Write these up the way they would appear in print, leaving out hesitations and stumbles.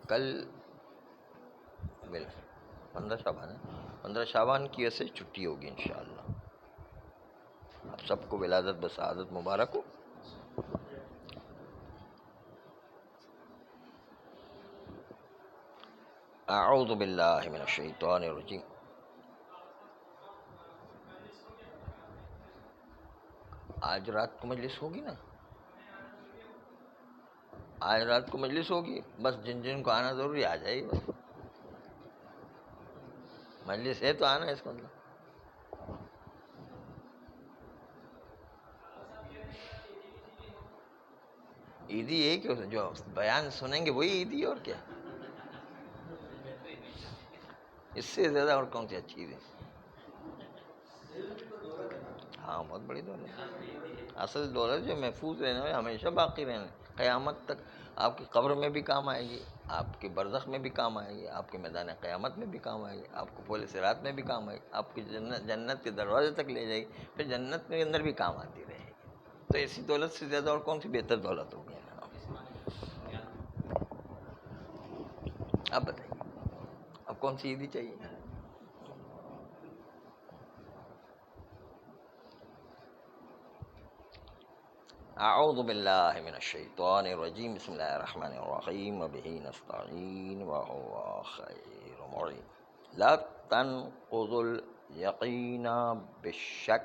کل 15 شعبان ہے، 15 شعبان کی وجہ سے چھٹی ہوگی انشاءاللہ. آپ سب کو ولادت بسعادت مبارک ہو. اعوذ باللہ من الشیطان الرجیم. آج رات کو مجلس ہوگی نا؟ آج رات کو مجلس ہوگی. بس جن جن کو آنا ضروری آ جائے. بس مجلس ہے تو آنا ہے اس کو. مطلب عیدی ہے کہ جو بیان سنیں گے وہی عیدی، اور کیا اس سے زیادہ اور کون سی اچھی چیز ہے؟ ہاں بہت بڑی دولت ہے. اصل دولت جو محفوظ رہنا ہے، ہمیشہ باقی رہنا ہے، قیامت تک آپ کی قبر میں بھی کام آئے گی، آپ کے برزخ میں بھی کام آئے گی، آپ کے میدان قیامت میں بھی کام آئے گی، آپ کو پول صراط میں بھی کام آئے گی، آپ کی جنت کے دروازے تک لے جائے گی، پھر جنت کے اندر بھی کام آتی رہے گی. تو ایسی دولت سے زیادہ اور کون سی بہتر دولت ہوگی؟ آپ بتائیے اب کون سی عیدی چاہیے؟ اعوذ باللہ من الشیطان الرجیم. بسم اللہ الرحمن الرحیم. وبہ نستعین وهو خیر معین. لا تنقضوا الیقین بالشک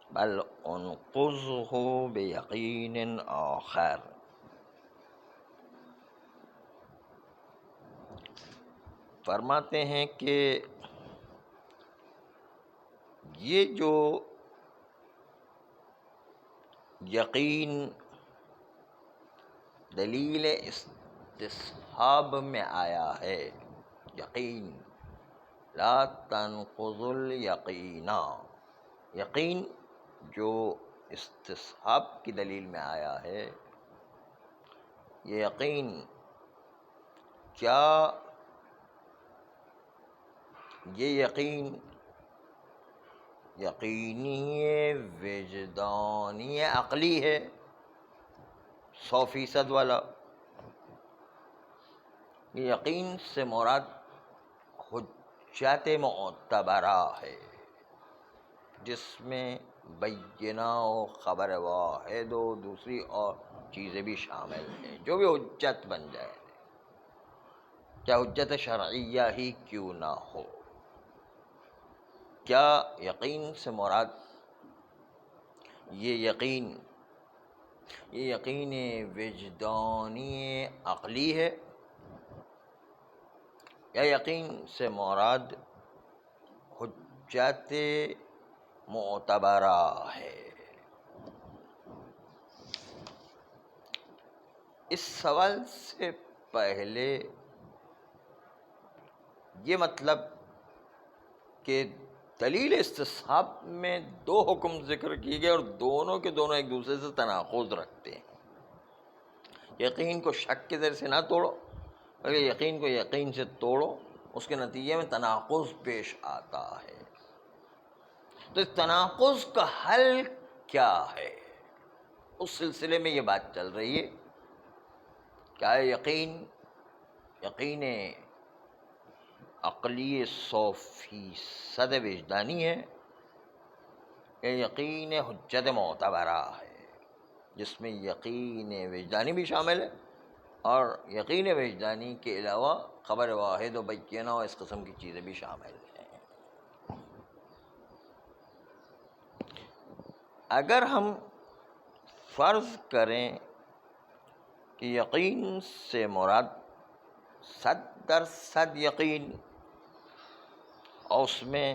بل انقضه بیقین آخر. فرماتے ہیں کہ یہ جو یقین دلیل استصحاب میں آیا ہے، یقین لا تنقض الیقین، یقین جو استصحاب کی دلیل میں آیا ہے، یہ یقین کیا یہ یقین یقینی وجدانی عقلی ہے 100% والا. یہ یقین سے مراد حجت معتبرہ ہے، جس میں بینہ و خبر واحد و دوسری اور چیزیں بھی شامل ہیں جو بھی حجت بن جائے، کیا حجت شرعیہ ہی کیوں نہ ہو. کیا یقین سے مراد یہ یقین وجدانی عقلی ہے، یا یقین سے مراد حجت معتبرہ ہے؟ اس سوال سے پہلے یہ مطلب کہ دلیل استصحاب میں 2 حکم ذکر کیے گئے اور دونوں کے دونوں ایک دوسرے سے تناقض رکھتے ہیں. یقین کو شک کے ذریعے سے نہ توڑو، بلکہ یقین کو یقین سے توڑو، اس کے نتیجے میں تناقض پیش آتا ہے. تو اس تناقض کا حل کیا ہے، اس سلسلے میں یہ بات چل رہی ہے. کیا یقین عقلی 100% وجدانی ہے، یا یقین حجت معتبرہ ہے جس میں یقین وجدانی بھی شامل ہے اور یقین وجدانی کے علاوہ خبر واحد و بینہ و اس قسم کی چیزیں بھی شامل ہیں؟ اگر ہم فرض کریں کہ یقین سے مراد 100% یقین اور اس میں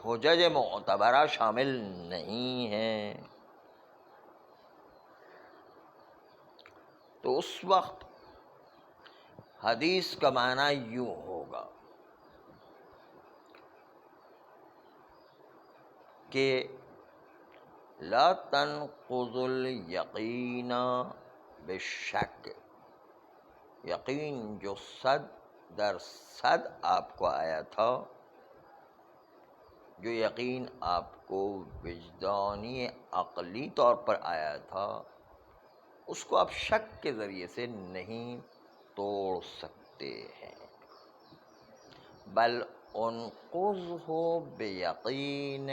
حجج معتبرہ شامل نہیں ہیں، تو اس وقت حدیث کا معنی یوں ہوگا کہ لا تنقض الیقین بالشک، یقین جو 100% آپ کو آیا تھا، جو یقین آپ کو وجدانی عقلی طور پر آیا تھا، اس کو آپ شک کے ذریعے سے نہیں توڑ سکتے ہیں، بل انقضہ بیقین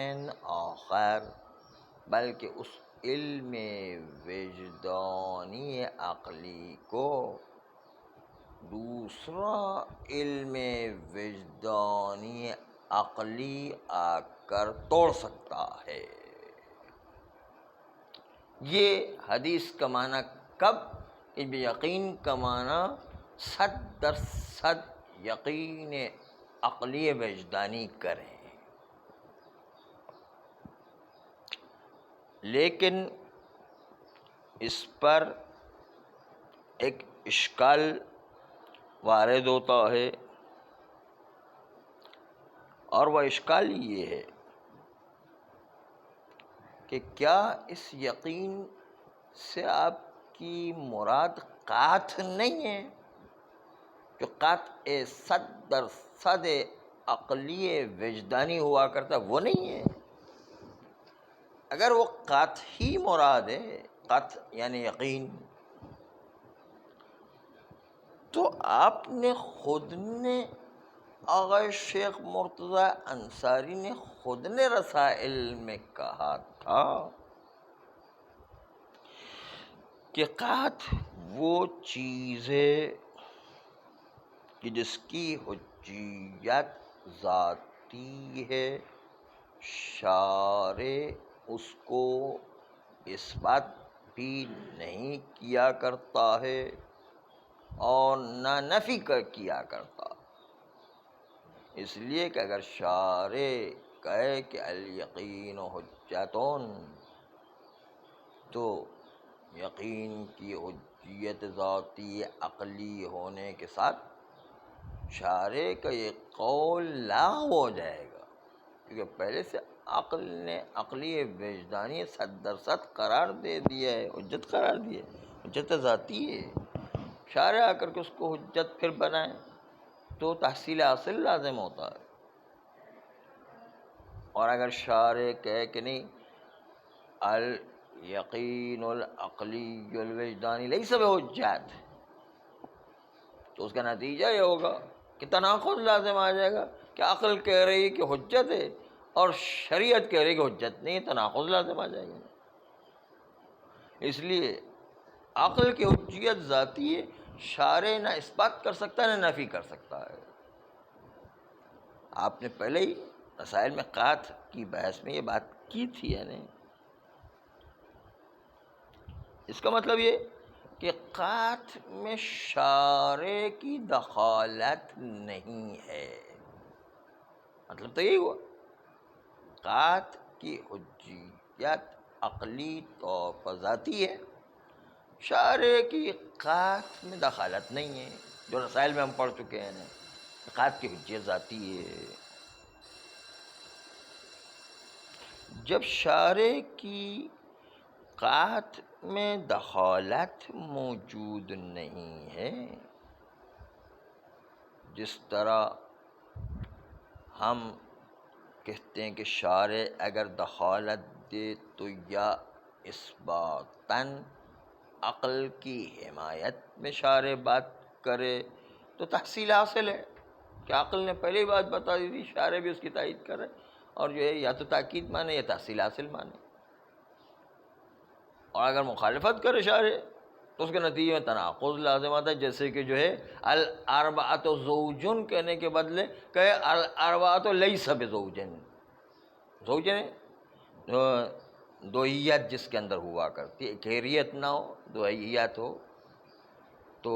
آخر، بلکہ اس علم وجدانی عقلی کو دوسرا علم وجدانی عقلی آ کر توڑ سکتا ہے۔ یہ حدیث کا معنی کب کہ یقین کا معنی 100% یقین عقلی وجدانی کریں۔ لیکن اس پر ایک اشکال وارد ہوتا ہے، اور وہ اشکال یہ ہے کہ کیا اس یقین سے آپ کی مراد قاطع نہیں ہے؟ جو قاطع 100% عقلی وجدانی ہوا کرتا وہ نہیں ہے؟ اگر وہ قاطع ہی مراد ہے، قاطع یعنی یقین، تو آپ نے خود نے، آغا شیخ مرتضی انصاری نے خود نے رسائل میں کہا تھا کہ قاطع وہ چیز ہے کہ جس کی حجیت ذاتی ہے، شارع اس کو اس بات بھی نہیں کیا کرتا ہے اور نہ نفی کیا کرتا، اس لیے کہ اگر شارع کہے کہ الیقین حجتون، تو یقین کی حجیت ذاتی عقلی ہونے کے ساتھ شارع کا یہ قول لاغو ہو جائے گا، کیونکہ پہلے سے عقل نے عقلی وجدانی 100% قرار دے دیا ہے، حجت قرار دی ہے، حجت ذاتی ہے۔ شارع آ کر کے اس کو حجت پھر بنائے تو تحصیل حاصل لازم ہوتا ہے۔ اور اگر شارع کہے کہ نہیں، الیقین العقلی الوجدانی لیس بحجت، تو اس کا نتیجہ یہ ہوگا کہ تناقض لازم آ جائے گا کہ عقل کہہ رہی ہے کہ حجت ہے اور شریعت کہہ رہی ہے کہ حجت نہیں ہے، تناقض لازم آ جائے گا۔ اس لیے عقل کی حجیت ذاتی ہے، شارع نہ اس بات کر سکتا ہے نہ نفی کر سکتا ہے۔ آپ نے پہلے ہی رسائل میں قاطع کی بحث میں یہ بات کی تھی، یعنی اس کا مطلب یہ کہ قاطع میں شارع کی دخالت نہیں ہے، مطلب تو یہی ہوا، قاطع کی حجیت عقلی طور پر ذاتی ہے، شارع کی قاطع میں دخالت نہیں ہے، جو رسائل میں ہم پڑھ چکے ہیں، قاطع کی حجیت ذاتی ہے۔ جب شارع کی قاطع میں دخالت موجود نہیں ہے، جس طرح ہم کہتے ہیں کہ شارع اگر دخالت دے تو یا اثباتاً عقل کی حمایت میں شارع بات کرے تو تحصیل حاصل ہے کہ عقل نے پہلے ہی بات بتا دی تھی، شارع بھی اس کی تائید کرے، اور جو ہے یا تو تاکید مانے یا تحصیل حاصل مانے۔ اور اگر مخالفت کرے شارع تو اس کے نتیجے میں تناقض لازم آتا ہے، جیسے کہ جو ہے الاربعۃ زوجن کہنے کے بدلے کہے الاربعۃ لیس بزوجن، زوجن دوئیت جس کے اندر ہوا کرتی ہے، ایکیریت نہ ہو، دوئیت ہو، تو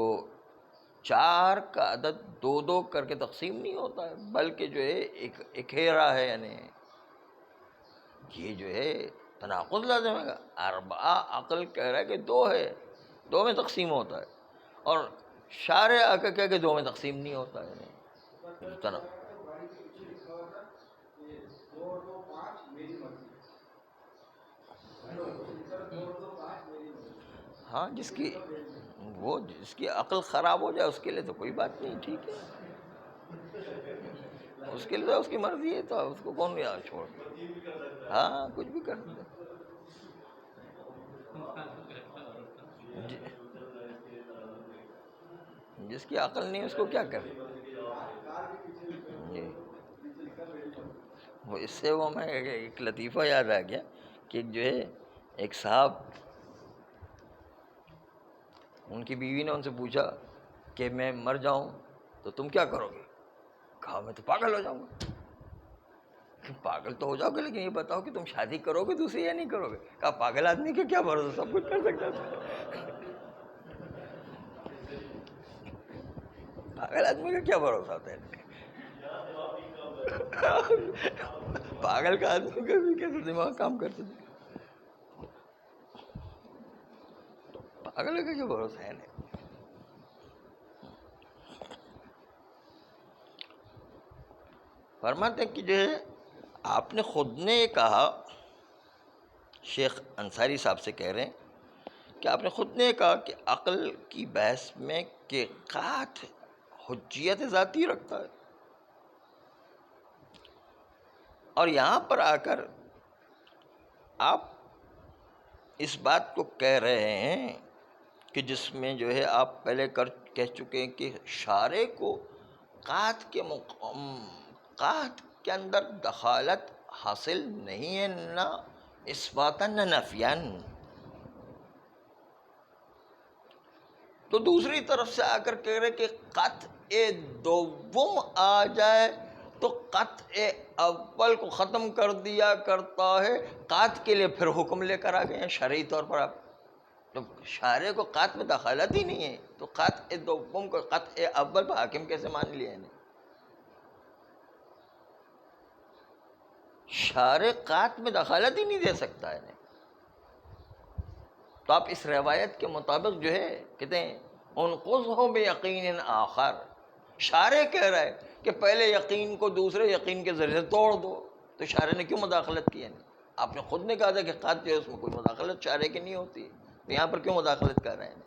4 کا عدد 2 کر کے تقسیم نہیں ہوتا ہے، بلکہ جو ہے اکھیرا ہے، یعنی یہ جو ہے تناقض لازم ہے گا۔ اربعہ عقل کہہ رہا ہے کہ 2 ہے، 2 میں تقسیم ہوتا ہے، اور شارع آ کے کہہ کہ 2 میں تقسیم نہیں ہوتا ہے، ہاں جس کی عقل خراب ہو جائے اس کے لیے تو کوئی بات نہیں، ٹھیک ہے، اس کے لیے تو اس کی مرضی ہے، تو اس کو کون یہاں چھوڑ، ہاں کچھ بھی کر دے۔ جس کی عقل نہیں اس کو کیا کرے. جی وہ اس سے وہ میں ایک لطیفہ یاد آ گیا کہ جو ہے ایک صاحب، ان کی بیوی نے ان سے پوچھا کہ میں مر جاؤں تو تم کیا کرو گے؟ کہا میں تو پاگل ہو جاؤں گا. پاگل تو ہو جاؤ گے لیکن یہ بتاؤ کہ تم شادی کرو گے دوسری یا نہیں کرو گے؟ کہا پاگل آدمی کا کیا بھروسہ، سب کچھ کر سکتا ہے. پاگل آدمی کا کیا بھروسہ ہوتا ہے؟ پاگل کا آدمی کا بھی کیسے دماغ کام کرتے تھے؟ پاگل کا کیا بھروسہ ہے؟ نہیں. فرماتے کہ جو ہے آپ نے خود نے کہا، شیخ انصاری صاحب سے کہہ رہے ہیں کہ آپ نے خود نے کہا کہ عقل کی بحث میں کہ قاطع حجیت ذاتی رکھتا ہے، اور یہاں پر آ کر آپ اس بات کو کہہ رہے ہیں کہ جس میں جو ہے آپ پہلے کہہ چکے ہیں کہ شارع کو قاطع کے اندر دخالت حاصل نہیں ہے، نہ اثباتاً نہ نفیاً. تو دوسری طرف سے آ کر کہہ رہے کہ قطع دوم آ جائے تو قطع اول کو ختم کر دیا کرتا ہے، قطع کے لیے پھر حکم لے کر آ گئے ہیں شرعی طور پر. آپ تو شارع کو قطع میں دخالت ہی نہیں ہے تو قطع دوم کو قطع اول پر حاکم کیسے مان لیا ہے؟ شارع قطع میں دخالت ہی نہیں دے سکتا ہے. تو آپ اس روایت کے مطابق جو ہے کہتے ہیں انقضہ بیقین آخر. شارع کہہ رہا ہے کہ پہلے یقین کو دوسرے یقین کے ذریعے سے توڑ دو، تو شارع نے کیوں مداخلت کی ہے؟ آپ نے خود نے کہا تھا کہ قطع جو ہے اس میں کوئی مداخلت شارع کی نہیں ہوتی، تو یہاں پر کیوں مداخلت کر رہے ہیں؟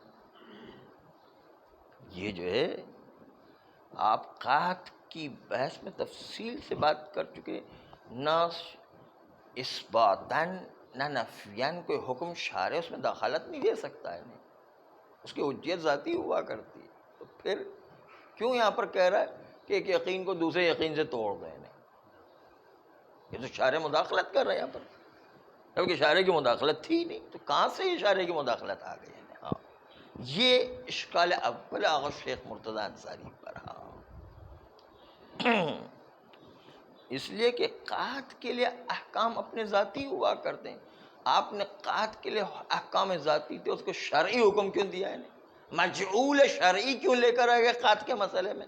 یہ جو ہے آپ قطع کی بحث میں تفصیل سے بات کر چکے، نہ اثباتاً نہ نفیاً کوئی حکم شارع اس میں دخالت نہیں دے سکتا ہے، نہیں اس کی حجیت ذاتی ہوا کرتی ہے. تو پھر کیوں یہاں پر کہہ رہا ہے کہ ایک یقین کو دوسرے یقین سے توڑ دیں؟ نہیں، یہ تو شارع مداخلت کر رہے ہیں یہاں پر، کیونکہ شارع کی مداخلت تھی نہیں، تو کہاں سے یہ شارع کی مداخلت آ گئی ہے؟ ہاں یہ اشکال اول آغا شیخ مرتضی انصاری پر. ہاں اس لیے کہ قطع کے لیے احکام اپنے ذاتی ہوا کرتے ہیں. آپ نے قطع کے لیے احکام ذاتی تھے، اس کو شرعی حکم کیوں دیا ہے؟ مجعول شرعی کیوں لے کر آئے گئے قطع کے مسئلے میں؟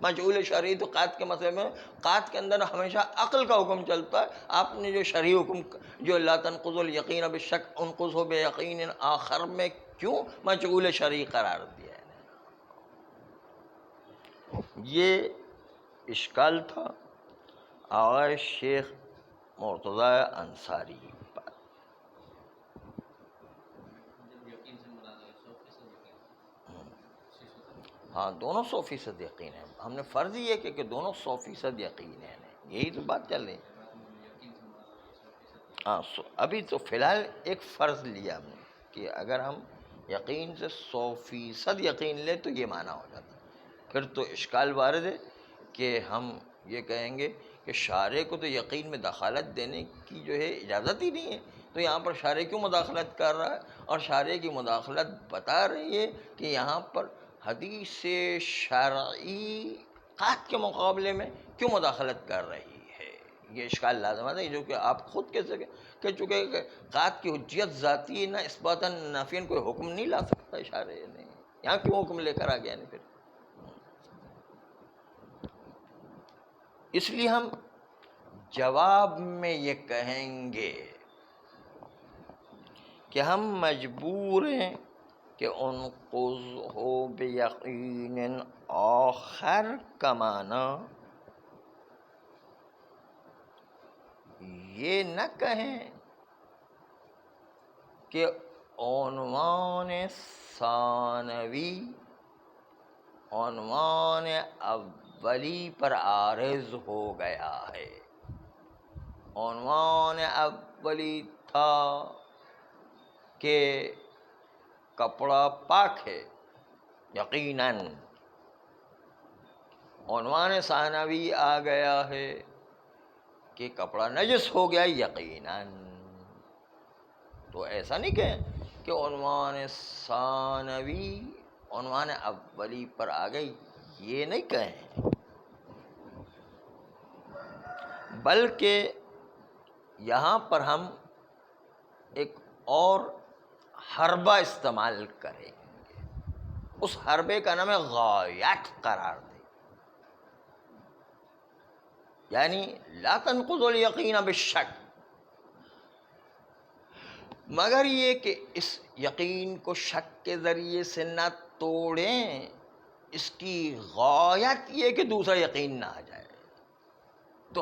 مجعول شرعی تو قطع کے مسئلے میں، قطع کے اندر ہمیشہ عقل کا حکم چلتا ہے. آپ نے جو شرعی حکم جو لا تنقض الیقین بالشک انقضہ بیقین آخر میں کیوں مجعول شرعی قرار دیا ہے؟ یہ اشکال تھا آغا شیخ مرتضی انصاری پر. ہاں دونوں 100% یقین ہے. ہم نے فرض یہ کہ دونوں 100% یقین ہے، یہی تو بات چل رہی ہے. ہاں ابھی تو فی الحال ایک فرض لیا ہم نے کہ اگر ہم یقین سے 100% یقین لیں تو یہ معنی ہو جاتا ہے. پھر تو اشکال وارد ہے کہ ہم یہ کہیں گے کہ شارع کو تو یقین میں دخالت دینے کی جو ہے اجازت ہی نہیں ہے، تو یہاں پر شارع کیوں مداخلت کر رہا ہے؟ اور شارع کی مداخلت بتا رہی ہے کہ یہاں پر حدیث شرعی قطع کے مقابلے میں کیوں مداخلت کر رہی ہے. یہ اشکال لازم ہے جو کہ آپ خود کہہ چکے کہ قطع کی حجیت ذاتی نہ اثباتاً نافیاً کوئی حکم نہیں لا سکتا شارع نے. یہاں کیوں حکم لے کر آ گیا نہیں؟ پھر اس لیے ہم جواب میں یہ کہیں گے کہ ہم مجبور ہیں کہ انقضہ بیقین آخر کا معنی یہ نہ کہیں کہ عنوان ثانوی عنوان اولی پر عارض ہو گیا ہے. عنوان اولی تھا کہ کپڑا پاک ہے یقیناً، عنوان ثانوی آ گیا ہے کہ کپڑا نجس ہو گیا یقیناً. تو ایسا نہیں کہ عنوان ثانوی عنوان اولی پر آ گئی، یہ نہیں کہیں، بلکہ یہاں پر ہم ایک اور حربہ استعمال کریں گے. اس حربے کا نام ہے غایت قرار دے، یعنی لا تنقض الیقین بالشک، مگر یہ کہ اس یقین کو شک کے ذریعے سے نہ توڑیں. اس کی غایت یہ کہ دوسرا یقین نہ آ جائے. تو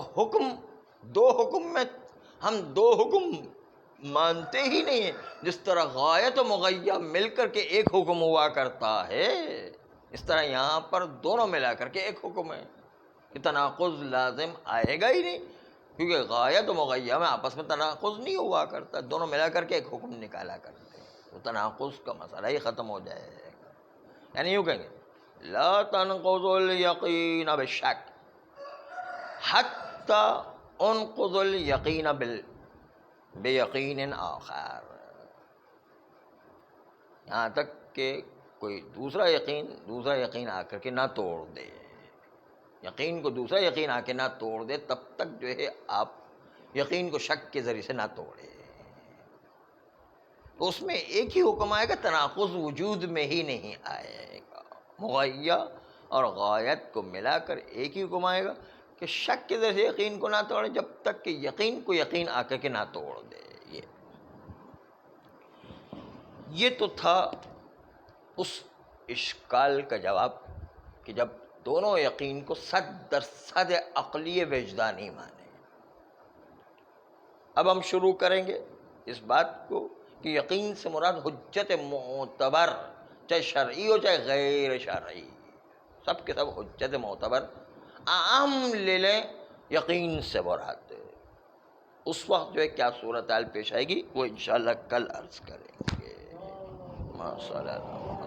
دو حکم میں ہم دو حکم مانتے ہی نہیں ہیں. جس طرح غایت و مغیہ مل کر کے ایک حکم ہوا کرتا ہے، اس طرح یہاں پر دونوں ملا کر کے ایک حکم ہے. کہ تناقض لازم آئے گا ہی نہیں، کیونکہ غایت و مغیہ میں آپس میں تناقض نہیں ہوا کرتا، دونوں ملا کر کے ایک حکم نکالا کرتے ہیں. تو تناقض کا مسئلہ ہی ختم ہو جائے گا. یعنی یوں کہیں گے لا تنقض الیقین بالشک حتی انقض الیقین بیقین آخر، یہاں تک کہ کوئی دوسرا یقین آ کر کے نہ توڑ دے. یقین کو دوسرا یقین آ کے نہ توڑ دے، تب تک جو ہے آپ یقین کو شک کے ذریعے سے نہ توڑے. تو اس میں ایک ہی حکم آئے گا، تناقض وجود میں ہی نہیں آئے گا. مغیہ اور غایت کو ملا کر ایک ہی حکم آئے گا کہ شک کے ذریعے سے یقین کو نہ توڑے، جب تک کہ یقین کو یقین آ کر کے نہ توڑ دے. یہ تو تھا اس اشکال کا جواب کہ جب دونوں یقین کو 100% عقلی وجدانی مانے. اب ہم شروع کریں گے اس بات کو کہ یقین سے مراد حجت معتبر، چاہے شرعی ہو چاہے غیر شرعی، سب کے سب حجت معتبر عام لے لیں. یقین سے مراد اس وقت جو ہے کیا صورتحال پیش آئے گی وہ انشاءاللہ کل عرض کریں گے. ماشاءاللہ.